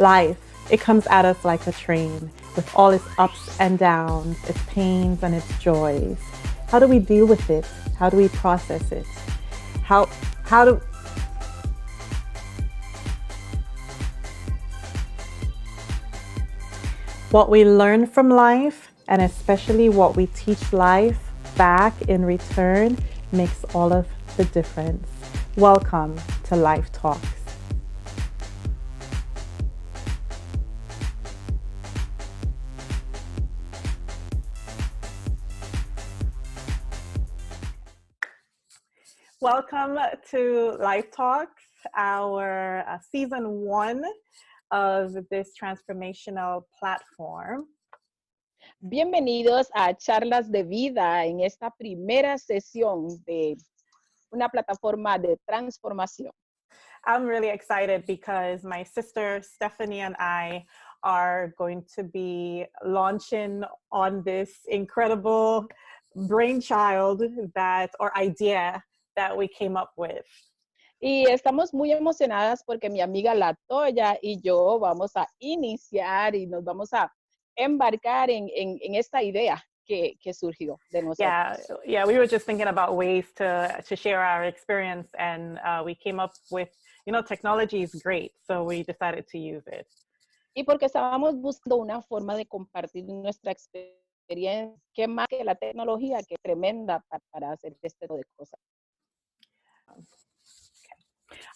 Life, it comes at us like a train with all its ups and downs, its pains and its joys. How do we deal with it? How do we process it? How do what we learn from life, and especially what we teach life back in return, makes all of the difference. Welcome to Life Talks. Welcome to Life Talks, our season 1 of this transformational platform. Bienvenidos a Charlas de Vida en esta primera sesión de una plataforma de transformación. I'm really excited because my sister Stephanie and I are going to be launching on this incredible brainchild or idea that we came up with. Y estamos muy emocionadas porque mi amiga Latoya y yo vamos a iniciar y nos vamos a embarcar en esta idea que surgió de nosotros. Yeah, we were just thinking about ways to share our experience, and we came up with, technology is great, so we decided to use it. Y porque estábamos buscando una forma de compartir nuestra experiencia, que más que la tecnología, que es tremenda para hacer este tipo de cosas.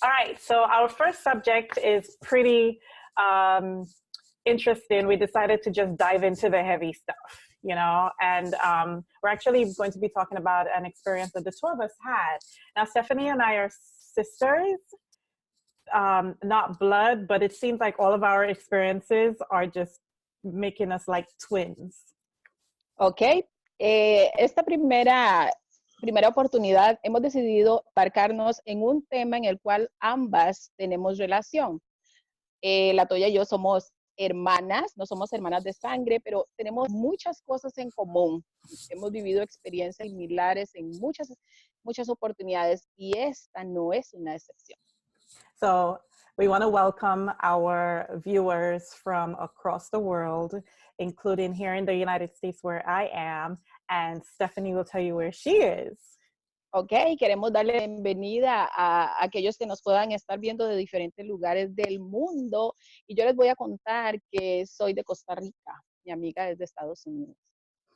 All right, so our first subject is pretty interesting. We decided to just dive into the heavy stuff, and we're actually going to be talking about an experience that the two of us had. Now, Stephanie and I are sisters, not blood, but it seems like all of our experiences are just making us like twins. Ok, esta primera oportunidad hemos decidido embarcarnos en un tema en el cual ambas tenemos relación. Latoya y yo somos hermanas, no somos hermanas de sangre, pero tenemos muchas cosas en común. Hemos vivido experiencias similares en muchas oportunidades y esta no es una excepción. So we want to welcome our viewers from across the world, including here in the United States where I am, and Stephanie will tell you where she is. Ok, queremos darle bienvenida a aquellos que nos puedan estar viendo de diferentes lugares del mundo. Y yo les voy a contar que soy de Costa Rica. Mi amiga es de Estados Unidos.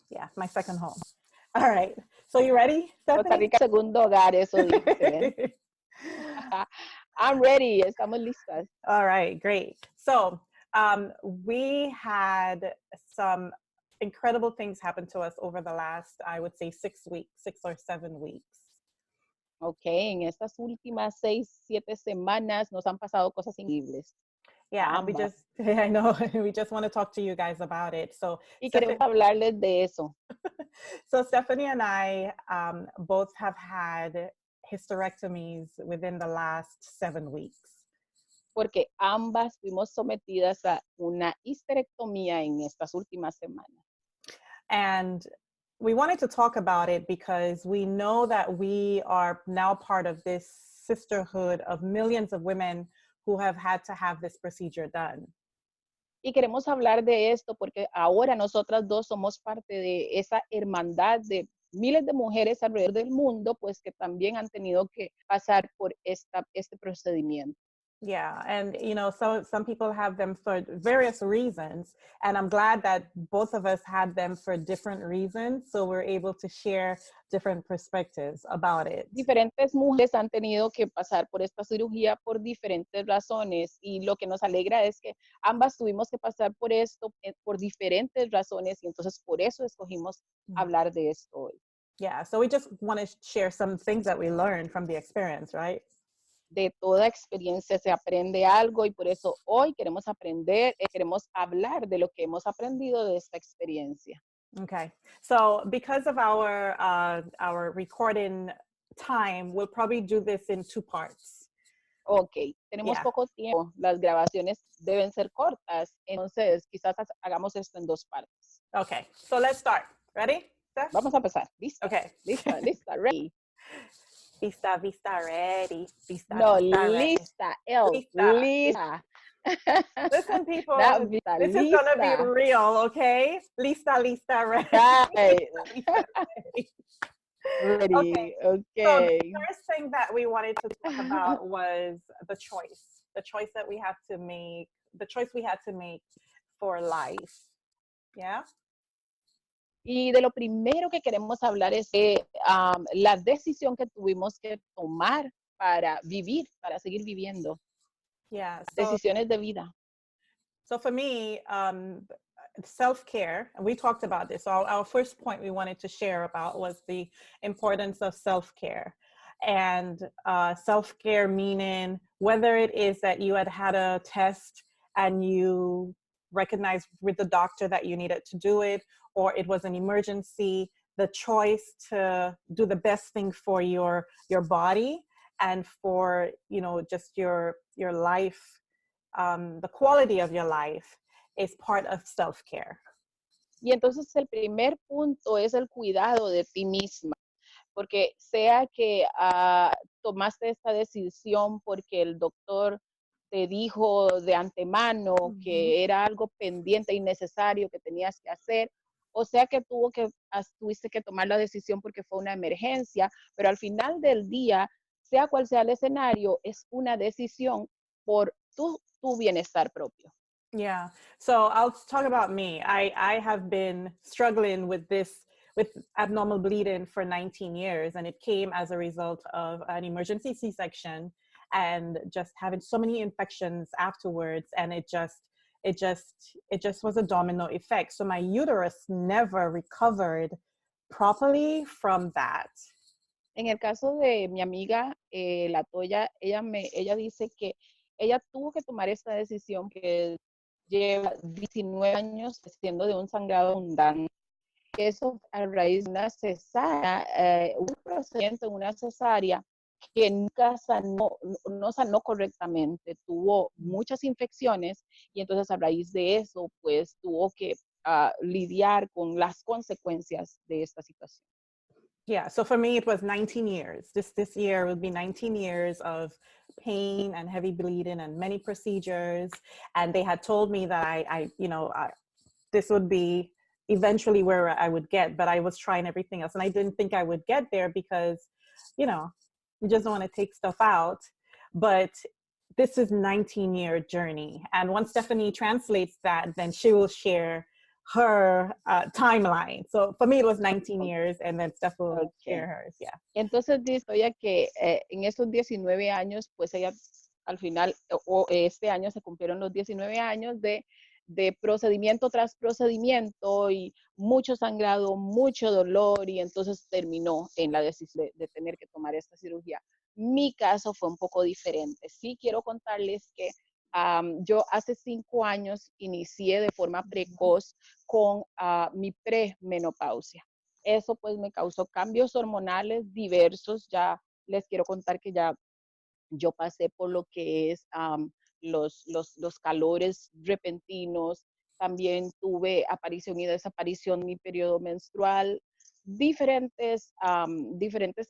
Yeah, my second home. All right, so you ready, Stephanie? Costa Rica, segundo hogar, eso dice. I'm ready, estamos listas. All right, great. So we had some incredible things happen to us over the last, I would say, 6 or 7 weeks. Ok, en estas últimas 6, 7 semanas nos han pasado cosas increíbles. Yeah, and I know, we just want to talk to you guys about it. So, y queremos hablarles de eso. So Stephanie and I both have had hysterectomies within the last 7 weeks. Porque ambas fuimos sometidas a una histerectomía en estas últimas semanas. And we wanted to talk about it because we know that we are now part of this sisterhood of millions of women who have had to have this procedure done. Y queremos hablar de esto porque ahora nosotras dos somos parte de esa hermandad de miles de mujeres alrededor del mundo, pues que también han tenido que pasar por este procedimiento. Yeah, and some people have them for various reasons, and I'm glad that both of us had them for different reasons, so we're able to share different perspectives about it. Diferentes mujeres han tenido que pasar por esta cirugía por diferentes razones, y lo que nos alegra es que ambas tuvimos que pasar por esto por diferentes razones, y entonces por eso escogimos hablar de esto hoy. Yeah, so we just want to share some things that we learned from the experience, right? De toda experiencia se aprende algo y por eso hoy queremos hablar de lo que hemos aprendido de esta experiencia. Okay, so because of our recording time, we'll probably do this in 2 parts. Ok, tenemos poco tiempo, las grabaciones deben ser cortas, entonces quizás hagamos esto en 2 partes. Okay, so let's start. Ready, Steph? Vamos a empezar. ¿Lista? Okay. Lista, ready. Vista, ready. No, lista, lista. Lista. Listen, people, Lista, this is going to be lista. real, okay? Lista, ready. Right. Lista, ready. Okay, Ready. so the Okay. first thing that we wanted to talk about was the choice that we have to make, the choice we had to make for life. Yeah? Y de lo primero que queremos hablar es de la decisión que tuvimos que tomar para vivir, para seguir viviendo. Yeah. Decisiones de vida. So for me, self-care, and we talked about this. So our first point we wanted to share about was the importance of self-care. And self-care meaning whether it is that you had a test and you recognized with the doctor that you needed to do it, or it was an emergency, the choice to do the best thing for your body and for, you know, just your life, the quality of your life is part of self-care. Y entonces el primer punto es el cuidado de ti misma, porque sea que tomaste esta decisión porque el doctor te dijo de antemano que era algo pendiente y necesario que tenías que hacer, o sea que tuviste que tomar la decisión porque fue una emergencia, pero al final del día, sea cual sea el escenario, es una decisión por tu bienestar propio. Yeah. So I'll talk about me. I have been struggling with abnormal bleeding for 19 years, and it came as a result of an emergency C-section and just having so many infections afterwards, and it just was a domino effect. So my uterus never recovered properly from that. En el caso de mi amiga Latoya, ella dice que ella tuvo que tomar esta decisión que lleva 19 años siendo de un sangrado abundante. Eso a raíz de una cesárea, un procedimiento en una cesárea que nunca no sanó correctamente, tuvo muchas infecciones y entonces a raíz de eso pues tuvo que lidiar con las consecuencias de esta situación. Yeah, so for me, it was 19 years. This year will be 19 years of pain and heavy bleeding and many procedures. And they had told me that this would be eventually where I would get, but I was trying everything else. And I didn't think I would get there because, you just don't want to take stuff out. But this is 19-year journey. And once Stephanie translates that, then she will share her timeline. So for me, it was 19 years, and then Steph will share hers, yeah. Entonces dice ella que en esos 19 años, pues ella al final, este año se cumplieron los 19 años de procedimiento tras procedimiento y mucho sangrado, mucho dolor, y entonces terminó en la decisión de tener que tomar esta cirugía. Mi caso fue un poco diferente. Sí quiero contarles que yo hace 5 años inicié de forma precoz con mi premenopausia. Eso pues me causó cambios hormonales diversos. Ya les quiero contar que ya yo pasé por lo que es los calores repentinos. También tuve aparición y desaparición en mi periodo menstrual. Diferentes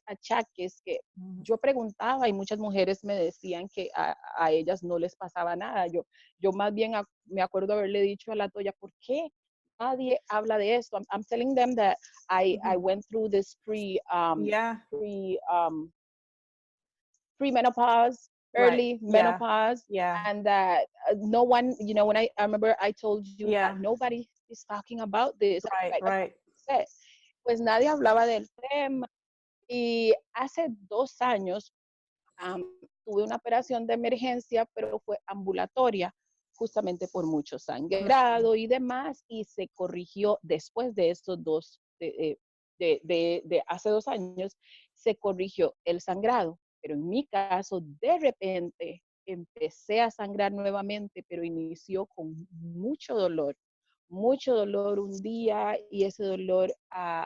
achaques que yo preguntaba y muchas mujeres me decían que a ellas no les pasaba nada. Yo más bien me acuerdo haberle dicho a Latoya, ¿por qué nadie habla de esto? I'm telling them that I went through this pre-menopause, early menopause, and that no one, when I remember I told you that nobody is talking about this. Right. Pues nadie hablaba del tema. Y hace 2 años tuve una operación de emergencia, pero fue ambulatoria, justamente por mucho sangrado y demás, y se corrigió después de estos de hace 2 años, se corrigió el sangrado. Pero en mi caso, de repente, empecé a sangrar nuevamente, pero inició con mucho dolor un día, y ese dolor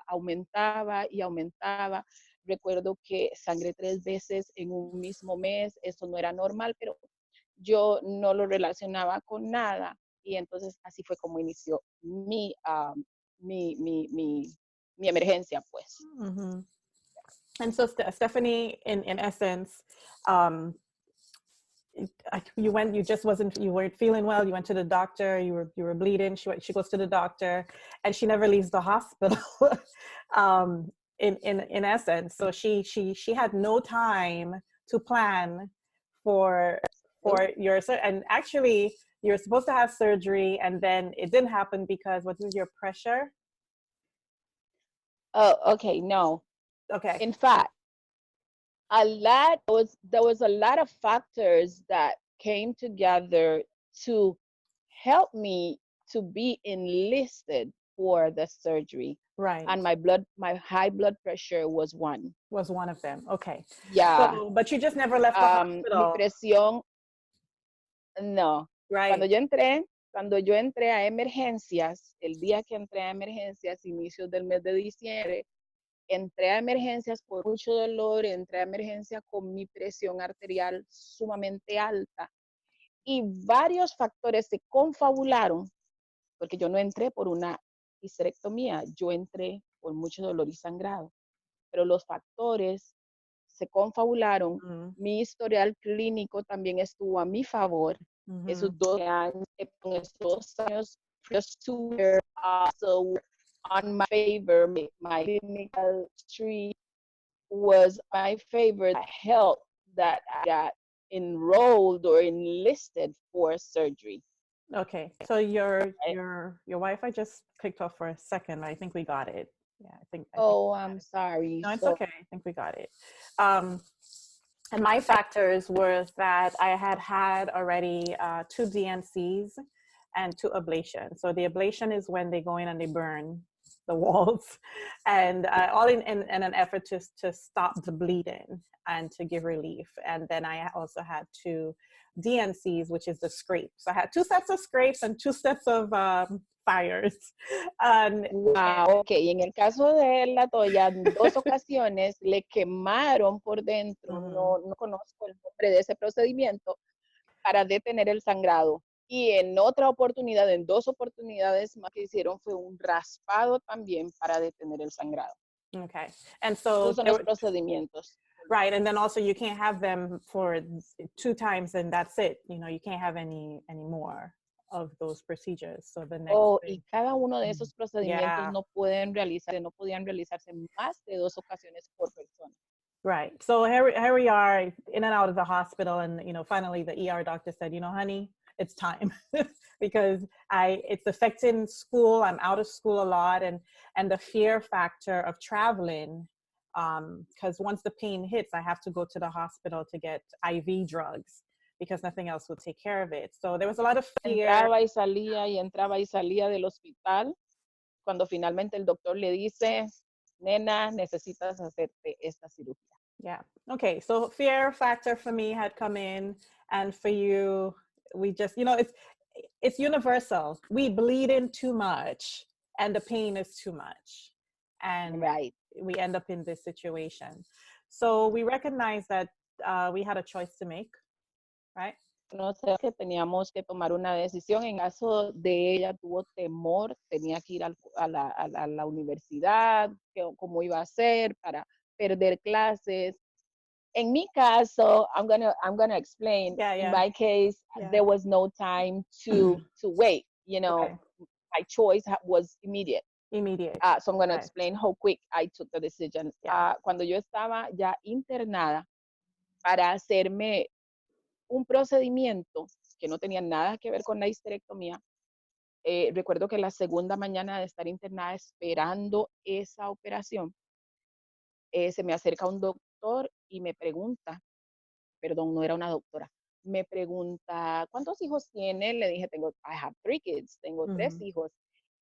aumentaba y aumentaba. Recuerdo que sangré 3 veces en un mismo mes. Eso no era normal, pero yo no lo relacionaba con nada. Y entonces así fue como inició mi emergencia, pues. And so Stephanie, in essence, you weren't feeling well. You went to the doctor. You were bleeding. She goes to the doctor, and she never leaves the hospital. In essence, so she had no time to plan for your and actually you're supposed to have surgery, and then it didn't happen because what was your pressure? Oh, okay, no. Okay. In fact, there was a lot of factors that came together to help me to be enlisted for the surgery. Right. And my high blood pressure was one. Was one of them. Okay. Yeah. So, but you just never left the Mi hospital. presión, no. Right. Cuando yo entré a emergencias, el día que entré a emergencias, inicios del mes de diciembre, entré a emergencias por mucho dolor, entré a emergencias con mi presión arterial sumamente alta y varios factores se confabularon, porque yo no entré por una histerectomía, yo entré por mucho dolor y sangrado, pero los factores se confabularon, mi historial clínico también estuvo a mi favor, esos 12 años, con esos 2 años, just 2 years, also on my favor, my clinical history was my favorite help that I got enrolled or enlisted for surgery. Okay, so your Wi-Fi just clicked off for a second. I think we got it. Yeah, I think. I'm sorry. No, it's okay. I think we got it. And my factors were that I had already 2 DNCs and 2 ablations. So the ablation is when they go in and they burn the walls, and all in an effort to stop the bleeding and to give relief. And then I also had 2 DNCs, which is the scrapes. I had 2 sets of scrapes and 2 sets of fires. Wow, ok. En el caso de Latoya, en 2 ocasiones le quemaron por dentro, no conozco el nombre de ese procedimiento, para detener el sangrado. Y en otra oportunidad, en 2 oportunidades más que hicieron, fue un raspado también para detener el sangrado. Okay, and so esos son los procedimientos. Right, and then also you can't have them for 2 times and that's it. You know, you can't have any more of those procedures. So the next y cada uno de esos procedimientos no podían realizarse más de 2 ocasiones por persona. Right. So here we are in and out of the hospital, and finally the ER doctor said, honey, it's time because it's affecting school. I'm out of school a lot, and the fear factor of traveling, because once the pain hits, I have to go to the hospital to get IV drugs because nothing else will take care of it. So there was a lot of fear. Entraba y salía del hospital cuando finalmente el doctor le dice, nena, necesitas hacerte esta cirugía. Yeah. Okay. So fear factor for me had come in, and for you, we just, it's universal. We bleed in too much, and the pain is too much, and right. We end up in this situation. So we recognize that we had a choice to make, right? No sé, que teníamos que tomar una decisión. En caso de ella tuvo temor, tenía que ir a la universidad, cómo iba a ser para perder clases. En mi caso, I'm gonna explain. Yeah. In my case, there was no time to wait. Okay. My choice was immediate. So I'm gonna right. explain how quick I took the decision. Yeah. Cuando yo estaba ya internada para hacerme un procedimiento que no tenía nada que ver con la histerectomía, recuerdo que la segunda mañana de estar internada esperando esa operación, se me acerca un doctor y me pregunta, perdón, no era una doctora, me pregunta, ¿cuántos hijos tiene? Le dije, I have 3 kids, tengo 3 hijos.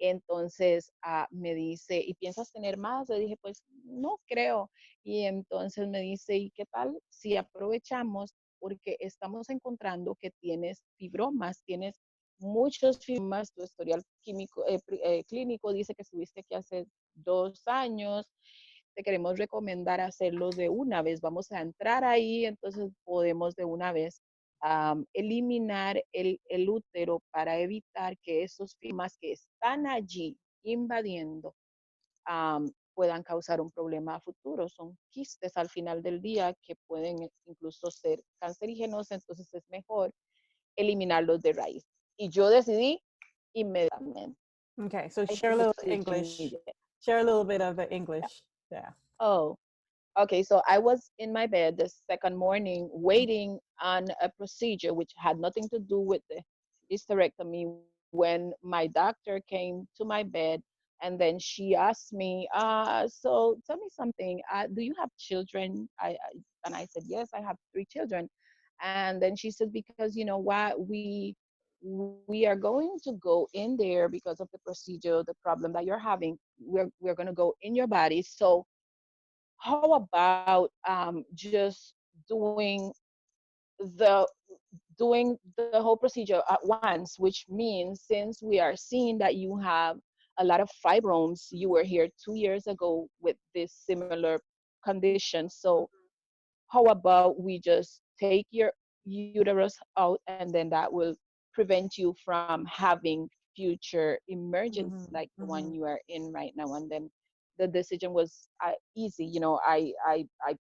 Entonces me dice, ¿y piensas tener más? Le dije, pues no creo. Y entonces me dice, ¿y qué tal si aprovechamos? Porque estamos encontrando que tienes fibromas, tienes muchos fibromas, tu historial clínico dice que estuviste aquí hace 2 años, te queremos recomendar hacerlo de una vez, vamos a entrar ahí, entonces podemos de una vez eliminar el útero para evitar que esos fibromas que están allí invadiendo puedan causar un problema a futuro. Son quistes al final del día que pueden incluso ser cancerígenos, entonces es mejor eliminarlos de raíz. Y yo decidí inmediatamente. Okay, so I share a little decided English. immediately. Share a little bit of the English. Yeah. Oh, okay. So I was in my bed the second morning waiting on a procedure which had nothing to do with the hysterectomy when my doctor came to my bed and then she asked me, so tell me something. Do you have children? And I said, yes, I have 3 children. And then she said, because you know what, we are going to go in there because of the procedure, the problem that you're having. We're going to go in your body. So how about just the doing the whole procedure at once, which means since we are seeing that you have a lot of fibromes, you were here 2 years ago with this similar condition. So how about we just take your uterus out and then that will prevent you from having future emergencies like the one you are in right now. And then the decision was easy. You know, I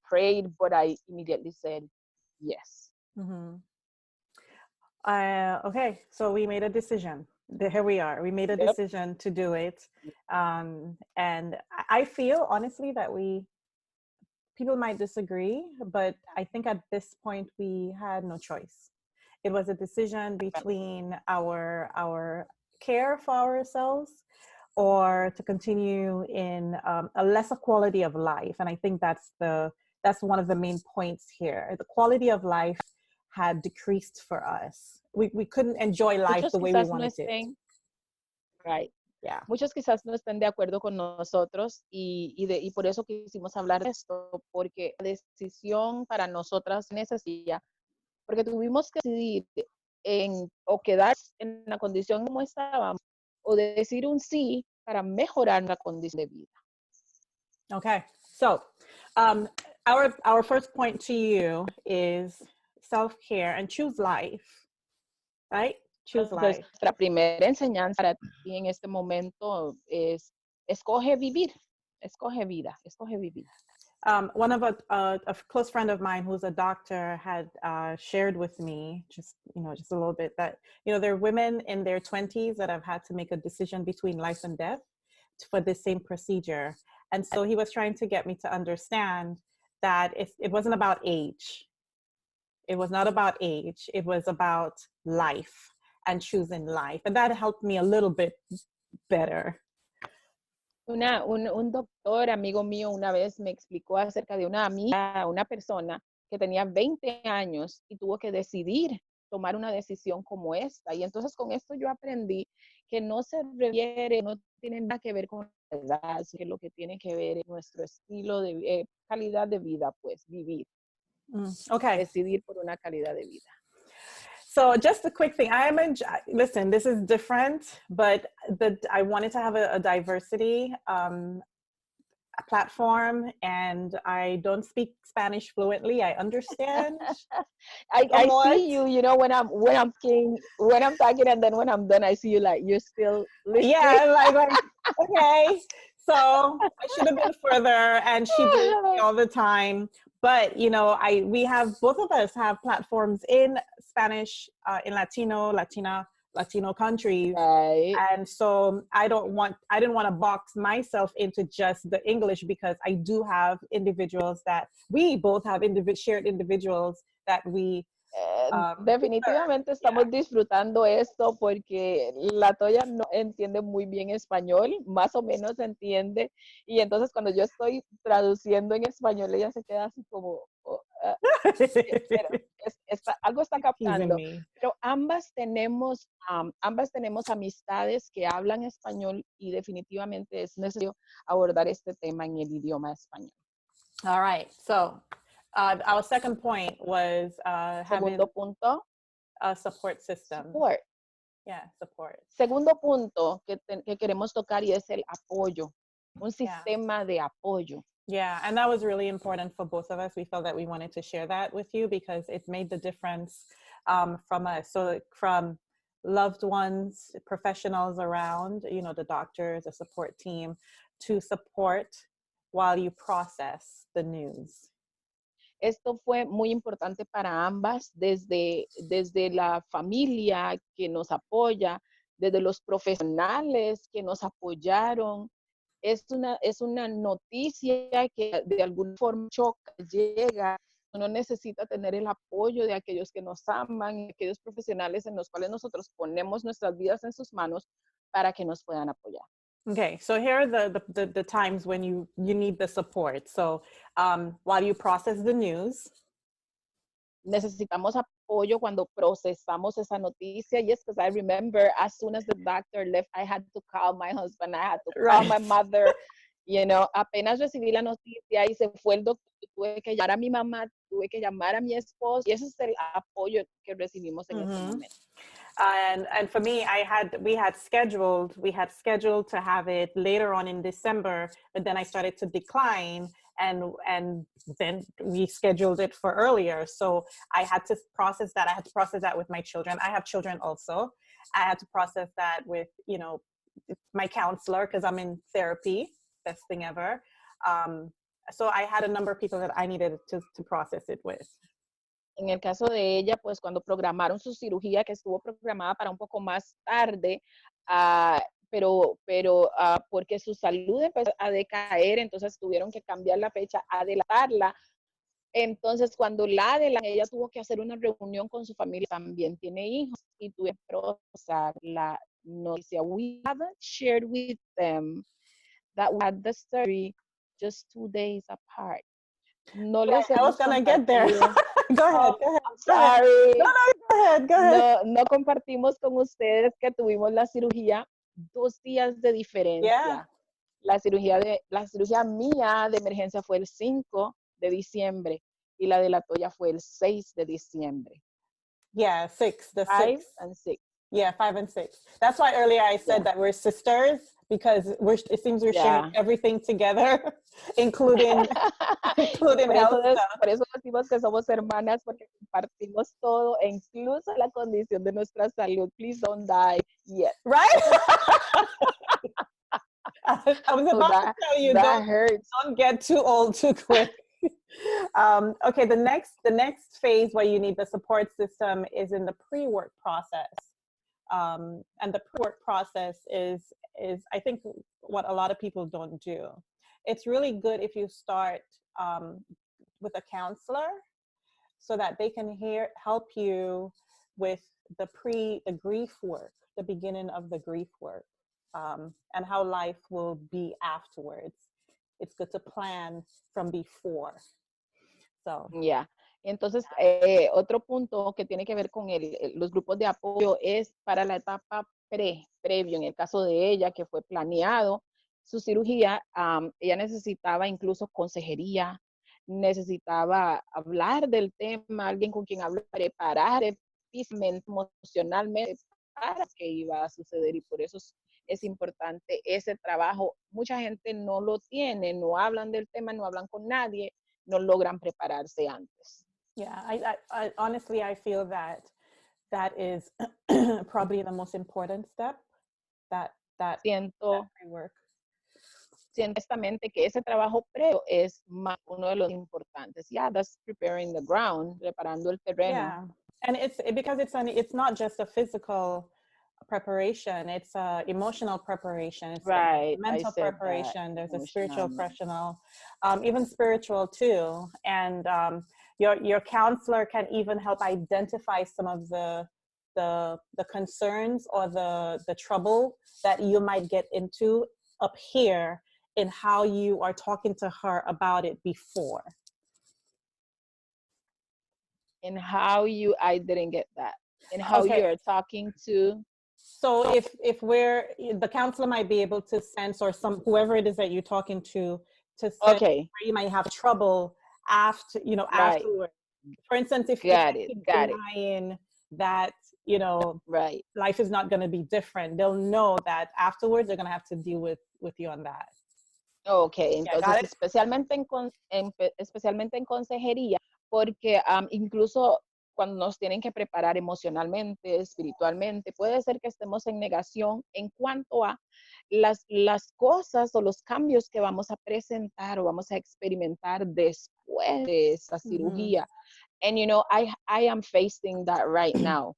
prayed, but I immediately said yes. Okay, so we made a decision. Here we are. We made a Yep. decision to do it. And I feel honestly that people might disagree, but I think at this point we had no choice. It was a decision between our care for ourselves or to continue in a lesser quality of life. And I think that's one of the main points here. The quality of life had decreased for us. We couldn't enjoy life Muchos the way we quizás no wanted it. estén, right. Yeah. Muchos quizás no estén de acuerdo con nosotros y por eso quisimos hablar de esto, porque la decisión para nosotras necesaria, porque tuvimos que decidir o quedar en la condición como estábamos o decir un sí para mejorar la condición de vida. Okay, so our first point to you is self-care and choose life, right? Choose Entonces, life. nuestra primera enseñanza para ti en este momento es escoge vivir, escoge vida, escoge vivir. One of a close friend of mine who's a doctor had shared with me just a little bit that, there are women in their 20s that have had to make a decision between life and death for the same procedure. And so he was trying to get me to understand that it wasn't about age. It was not about age. It was about life and choosing life. And that helped me a little bit better. Un doctor amigo mío una vez me explicó acerca de una amiga, una persona que tenía 20 años y tuvo que decidir tomar una decisión como esta. Y entonces con esto yo aprendí que no se refiere, no tiene nada que ver con la edad, que lo que tiene que ver es nuestro estilo de calidad de vida, pues vivir. Okay. Decidir por una calidad de vida. So just a quick thing. Listen, this is different, but I wanted to have a diversity platform, and I don't speak Spanish fluently. I understand. I see you, when I'm talking, and then when I'm done, I see you like you're still listening. Yeah, like okay. So I should have been further, and she believes me all the time. But we have, both of us have platforms in Spanish, in Latino countries, right. And so I didn't want to box myself into just the English, because I do have individuals that we both have shared individuals that we definitivamente estamos disfrutando esto porque Latoya no entiende muy bien español, más o menos entiende, y entonces cuando yo estoy traduciendo en español ella se queda así como algo está captando, pero ambas tenemos amistades que hablan español y definitivamente es necesario abordar este tema en el idioma español. All right, so our second point was having a support system. Support. Yeah, support. Segundo punto que queremos tocar y es el apoyo, un sistema de apoyo. Yeah, and that was really important for both of us. We felt that we wanted to share that with you because it made the difference from us. So from loved ones, professionals around, the doctors, the support team, to support while you process the news? Esto fue muy importante para ambas, desde la familia que nos apoya, desde los profesionales que nos apoyaron. Es una noticia que de alguna forma choca, llega. Uno necesita tener el apoyo de aquellos que nos aman, aquellos profesionales en los cuales nosotros ponemos nuestras vidas en sus manos para que nos puedan apoyar. Okay, so here are the times when you need the support. So while you process the news. Necesitamos apoyo cuando procesamos esa noticia. Yes, because I remember as soon as the doctor left, I had to call my husband, I had to call my mother. You know, apenas recibí la noticia y se fue el doctor, tuve que llamar a mi mamá, tuve que llamar a mi esposo, y ese es el apoyo que recibimos en ese momento. And for me, we had scheduled to have it later on in December, but then I started to decline, and then we scheduled it for earlier. So I had to process that. I had to process that with my children. I have children also. I had to process that with, you know, my counselor, because I'm in therapy, best thing ever. So I had a number of people that I needed to process it with. En el caso de ella, pues cuando programaron su cirugía, que estuvo programada para un poco más tarde, pero porque su salud empezó a decaer, entonces tuvieron que cambiar la fecha, adelantarla. Entonces, cuando la adelantaron, ella tuvo que hacer una reunión con su familia, también tiene hijos, y tuve que procesar la noticia. We haven't shared with them that we had the surgery just 2 days apart. No les I was gonna get there. Go ahead. Sorry. No, go ahead. No compartimos con ustedes que tuvimos la cirugía 2 días de diferencia. Yeah. La cirugía mía de emergencia fue el 5 de diciembre y la de Latoya fue el 6 de diciembre. Yeah, 6. The 5 6. and 6. Yeah, 5 and 6. That's why earlier I said that we're sisters, because it seems we're sharing everything together, including health stuff. Por eso decimos que somos hermanas, porque compartimos todo, incluso la condición de nuestra salud. Please don't die yet. Right? I was about to tell you, don't get too old too quick. Okay, the next phase where you need the support system is in the pre-work process. And the pre-work process is I think what a lot of people don't do. It's really good if you start with a counselor, so that they can help you with the grief work, the beginning of the grief work, and how life will be afterwards. It's good to plan from before. So yeah. Entonces, otro punto que tiene que ver con los grupos de apoyo es para la etapa previo. En el caso de ella, que fue planeado su cirugía, ella necesitaba incluso consejería, necesitaba hablar del tema, alguien con quien hablar, preparar físicamente, emocionalmente para que iba a suceder, y por eso es importante ese trabajo. Mucha gente no lo tiene, no hablan del tema, no hablan con nadie, no logran prepararse antes. Yeah, I honestly, I feel that is probably the most important step, that pre-work. Siento honestamente que ese trabajo previo es uno de los importantes. Yeah, that's preparing the ground, preparando el terreno. Yeah, and because it's not just a physical preparation, it's a emotional preparation, it's a mental preparation, there's a spiritual professional, even spiritual too, and your counselor can even help identify some of the concerns or the trouble that you might get into up here in how you are talking to her about it before. And how I didn't get that. And how you're talking to. So if the counselor might be able to sense, or whoever it is that you're talking to sense where you might have trouble afterwards. For instance, if you're denying that, life is not going to be different, they'll know that afterwards they're going to have to deal with you on that. Okay, entonces especialmente en consejería, porque incluso cuando nos tienen que preparar emocionalmente, espiritualmente. Puede ser que estemos en negación en cuanto a las cosas o los cambios que vamos a presentar o vamos a experimentar después de esa cirugía. And you know, I am facing that right now.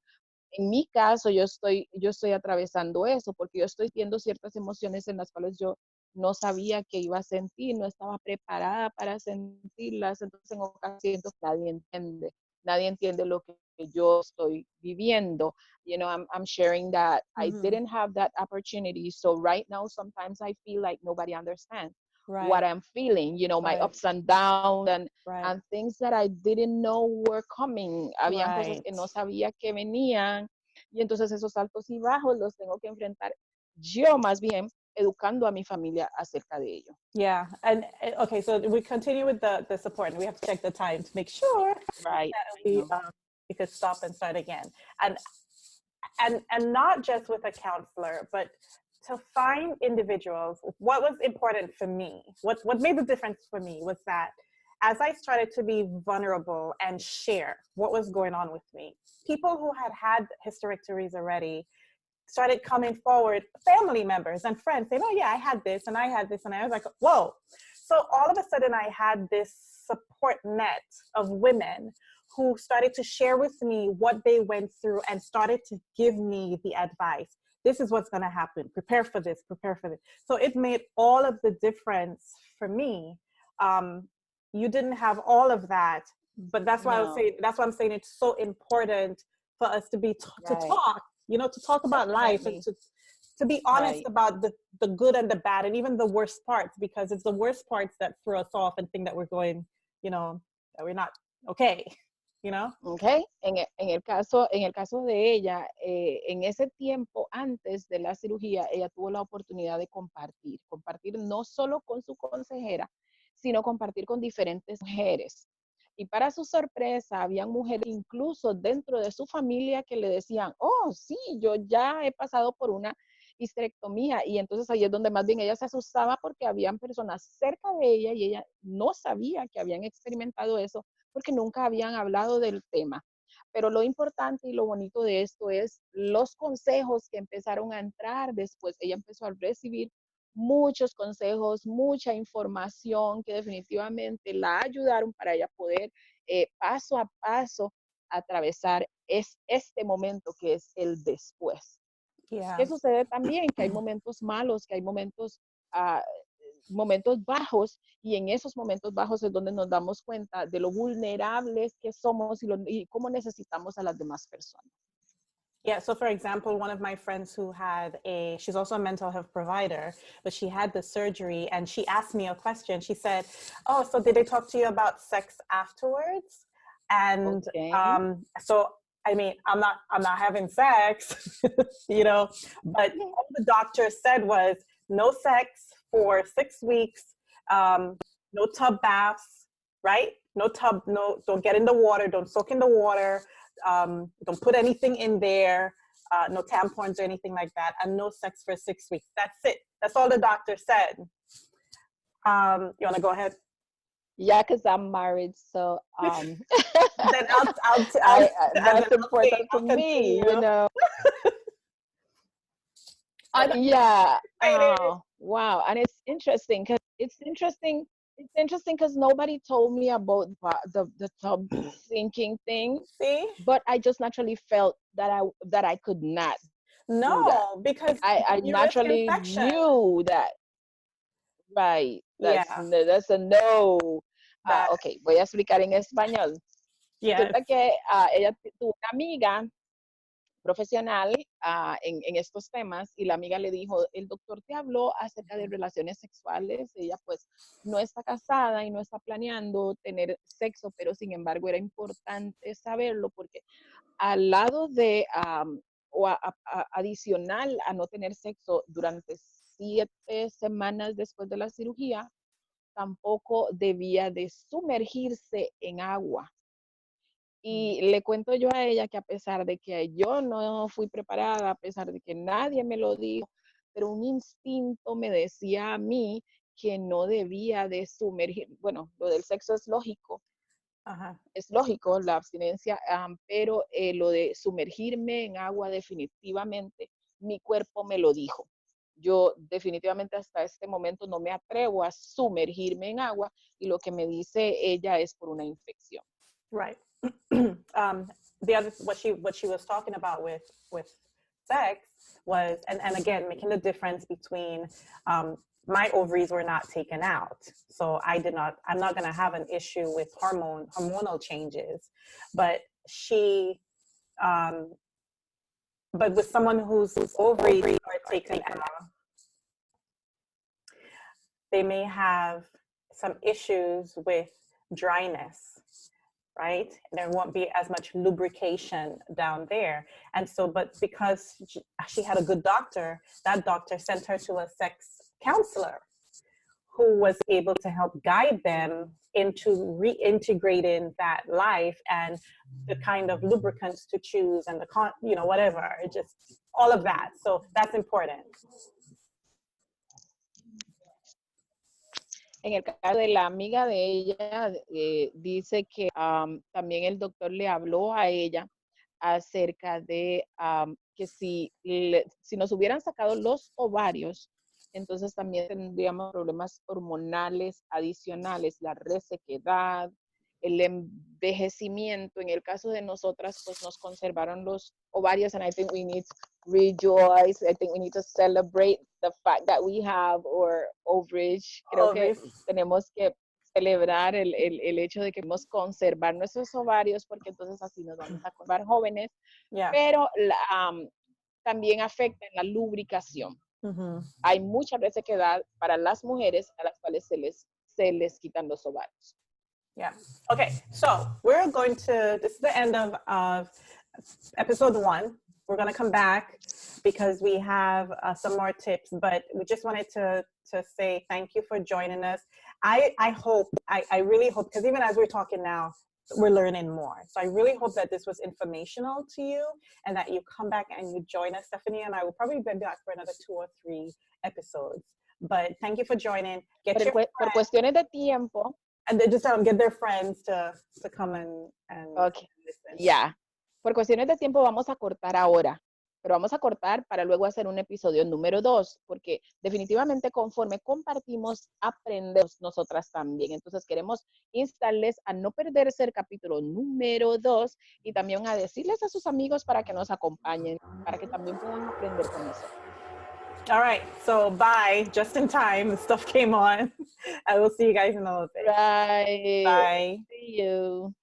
En mi caso, yo estoy atravesando eso porque yo estoy teniendo ciertas emociones en las cuales yo no sabía que iba a sentir, no estaba preparada para sentirlas, entonces en ocasiones nadie entiende lo que yo estoy viviendo. You know, I'm sharing that I didn't have that opportunity, so right now sometimes I feel like nobody understands what I'm feeling, you know, my ups and downs and things that I didn't know were coming. Habían cosas que no sabía que venían y entonces esos altos y bajos los tengo que enfrentar yo más bien educando a mi familia acerca de ello. Yeah, and okay, so we continue with the support, and we have to check the time to make sure that we could stop and start again. And not just with a counselor, but to find individuals. What was important for me, what made the difference for me was that as I started to be vulnerable and share what was going on with me, people who had hysterectomies already started coming forward, family members and friends saying, oh yeah, I had this and I had this. And I was like, whoa. So all of a sudden I had this support net of women who started to share with me what they went through and started to give me the advice. This is what's going to happen. Prepare for this, prepare for this. So it made all of the difference for me. You didn't have all of that, but that's why that's why I'm saying it's so important for us to be to talk, you know, to talk about life and to be honest about the good and the bad and even the worst parts, because it's the worst parts that throw us off and think that we're going, you know, that we're not okay, you know? Okay. En el caso de ella, en ese tiempo antes de la cirugía, ella tuvo la oportunidad de compartir no solo con su consejera, sino compartir con diferentes mujeres. Y para su sorpresa, habían mujeres incluso dentro de su familia que le decían, oh, sí, yo ya he pasado por una histerectomía. Y entonces ahí es donde más bien ella se asustaba porque habían personas cerca de ella y ella no sabía que habían experimentado eso porque nunca habían hablado del tema. Pero lo importante y lo bonito de esto es los consejos que empezaron a entrar después. Ella empezó a recibir muchos consejos, mucha información que definitivamente la ayudaron para ella poder paso a paso atravesar este momento que es el después. Yeah. ¿Qué sucede también? Que hay momentos malos, que hay momentos bajos, y en esos momentos bajos es donde nos damos cuenta de lo vulnerables que somos y cómo necesitamos a las demás personas. Yeah, so for example, one of my friends who she's also a mental health provider, but she had the surgery and she asked me a question. She said, oh, so did they talk to you about sex afterwards? And so, I mean, I'm not having sex, you know, but all the doctor said was no sex for 6 weeks, no tub baths, right? No tub, don't get in the water, don't soak in the water. Don't put anything in there, no tampons or anything like that, and no sex for 6 weeks. That's it. That's all the doctor said. You want to go ahead? Yeah, because I'm married, so then that's important to me, you know. Yeah. Wow, and it's interesting because nobody told me about the tub sinking thing. See? But I just naturally felt that I could not. No, because I naturally knew that. Right. That's a no. Okay, voy a explicar en español. Resulta que ella tuvo una amiga profesional en estos temas y la amiga le dijo, el doctor te habló acerca de relaciones sexuales, ella pues no está casada y no está planeando tener sexo, pero sin embargo era importante saberlo porque al lado de adicional a no tener sexo durante 7 semanas después de la cirugía, tampoco debía de sumergirse en agua. Y le cuento yo a ella que a pesar de que yo no fui preparada, a pesar de que nadie me lo dijo, pero un instinto me decía a mí que no debía de sumergir. Bueno, lo del sexo es lógico, Es lógico la abstinencia, pero lo de sumergirme en agua definitivamente, mi cuerpo me lo dijo. Yo definitivamente hasta este momento no me atrevo a sumergirme en agua y lo que me dice ella es por una infección. Right. The other what she was talking about with sex was, and again, making the difference between my ovaries were not taken out, so I'm not going to have an issue with hormonal changes, but but with someone whose ovaries are taken out, they may have some issues with dryness, right? There won't be as much lubrication down there. And so, but because she had a good doctor, that doctor sent her to a sex counselor who was able to help guide them into reintegrating that life and the kind of lubricants to choose and whatever, just all of that. So that's important. En el caso de la amiga de ella, dice que también el doctor le habló a ella acerca de que si nos hubieran sacado los ovarios, entonces también tendríamos problemas hormonales adicionales, la resequedad, el envejecimiento. En el caso de nosotras, pues nos conservaron los ovarios, and I think we need to rejoice. I think we need to celebrate the fact that we have our ovaries. Creo que tenemos que celebrar el hecho de que podemos conservar nuestros ovarios, porque entonces así nos vamos a conservar jóvenes, pero también afecta en la lubricación. Hay mucha resequedad para las mujeres a las cuales se les quitan los ovarios. Yeah. Okay, so we're going to, this is the end of episode 1. We're going to come back because we have some more tips, but we just wanted to say thank you for joining us. I really hope, because even as we're talking now, we're learning more. So I really hope that this was informational to you and that you come back and you join us. Stephanie and I will probably be back for another 2 or 3 episodes. But thank you for joining. Por cuestiones de tiempo. And they just get their friends to come and okay. Listen. Yeah. Por cuestiones de tiempo vamos a cortar ahora, pero vamos a cortar para luego hacer un episodio número 2, porque definitivamente conforme compartimos, aprendemos nosotras también. Entonces queremos instarles a no perderse el capítulo número 2 y también a decirles a sus amigos para que nos acompañen, para que también puedan aprender con nosotros. All right, so bye, just in time, the stuff came on. I will see you guys in a little bit. Bye. Bye. See you.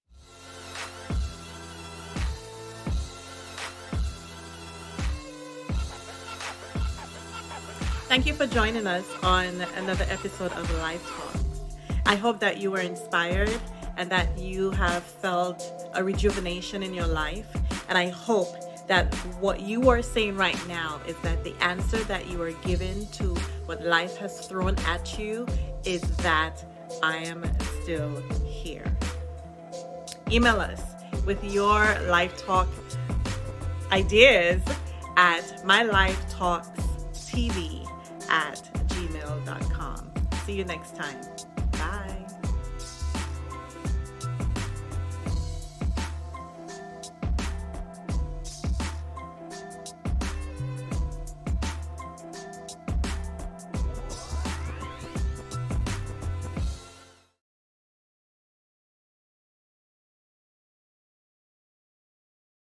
Thank you for joining us on another episode of Life Talks. I hope that you were inspired and that you have felt a rejuvenation in your life. And I hope that what you are saying right now is that the answer that you are given to what life has thrown at you is that I am still here. Email us with your Life Talk ideas at mylifetalkstv@gmail.com. See you next time.